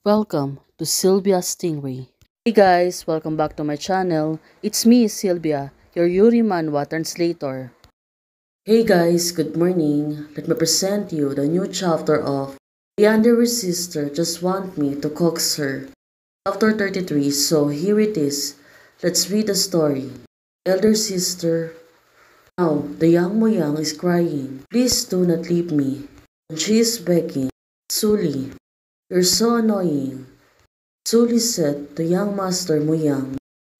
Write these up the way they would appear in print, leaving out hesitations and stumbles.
Welcome to Sylvia Stingray. Hey guys, welcome back to my channel. It's me, Sylvia, your Yuri Manhwa translator. Hey guys, good morning. Let me present you the new chapter of The Younger Sister Just Want Me to Coax Her. Chapter 33, so here it is. Let's read the story. Elder sister, now the young Moyang is crying. Please do not leave me. And she is begging. Suli, you're so annoying. Suli said to young Master Moyang,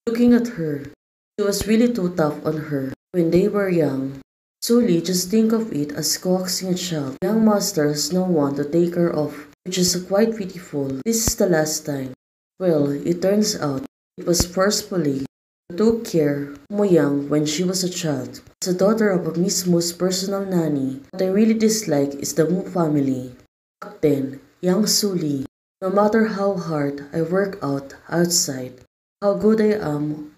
looking at her. She was really too tough on her when they were young. Suli just think of it as coaxing a child. Young Master has no one to take her off, which is quite pitiful. This is the last time. Well, it turns out it was forcefully who took care of Moyang when she was a child. As a daughter of a Miss Mu's personal nanny, what I really dislike is the Mu family. Back then, young Suli, no matter how hard I work out outside, how good I am,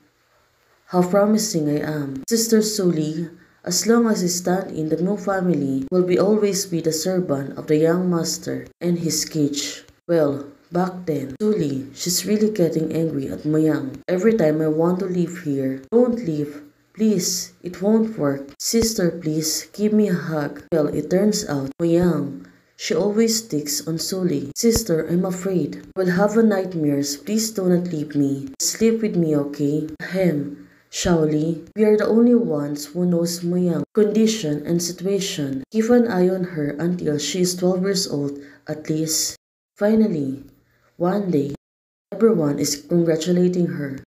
how promising I am, Sister Suli, as long as I stand in the new family, will be always be the servant of the young master and his cage. Well, back then, Suli, she's really getting angry at Moyang. Every time I want to leave here, don't leave. Please, it won't work. Sister, please, give me a hug. Well, it turns out, Moyang, she always sticks on Suli. Sister, I'm afraid. I will have a nightmares. Please do not leave me. Sleep with me, okay? Ahem. Shaoli, we are the only ones who knows Moyang's condition and situation. Keep an eye on her until she is 12 years old at least. Finally, one day, everyone is congratulating her.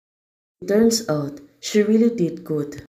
It turns out she really did good.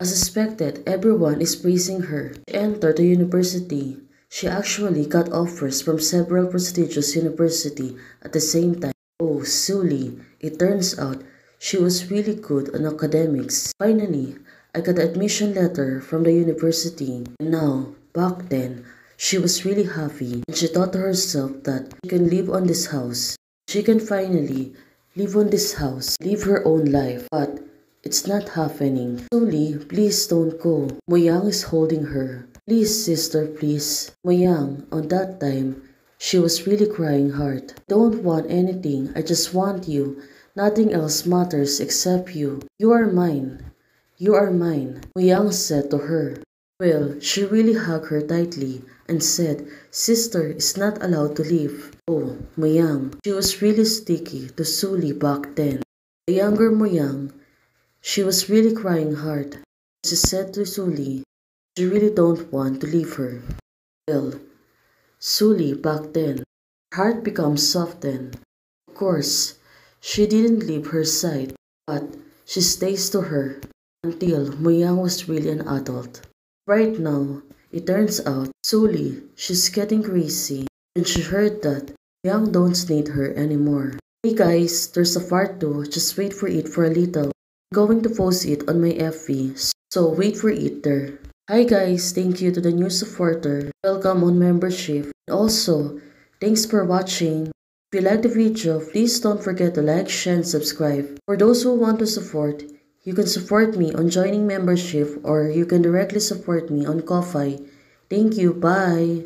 As expected, everyone is praising her. She entered the university. She actually got offers from several prestigious universities at the same time. Oh, Suli, it turns out she was really good on academics. Finally, I got the admission letter from the university. And now, back then, she was really happy and she thought to herself that she can live on this house. She can finally live on this house, live her own life. But it's not happening. Suli, please don't go. Moyang is holding her. Please, sister, please. Moyang, on that time, she was really crying hard. Don't want anything. I just want you. Nothing else matters except you. You are mine. You are mine, Moyang said to her. Well, she really hugged her tightly and said, Sister is not allowed to leave. Oh, Moyang. She was really sticky to Suli back then. The younger Moyang, she was really crying hard. She said to Suli, she really don't want to leave her. Well, Suli back then, her heart becomes softened. Of course, she didn't leave her side, but she stays to her until Moyang was really an adult. Right now, it turns out Suli, she's getting crazy and she heard that Moyang don't need her anymore. Hey guys, there's a part 2, just wait for it for a little. Going to post it on my FB, so wait for it there. Hi guys, thank you to the new supporter. Welcome on membership. And also, thanks for watching. If you like the video, please don't forget to like, share, and subscribe. For those who want to support, you can support me on joining membership or you can directly support me on Ko-Fi. Thank you, bye!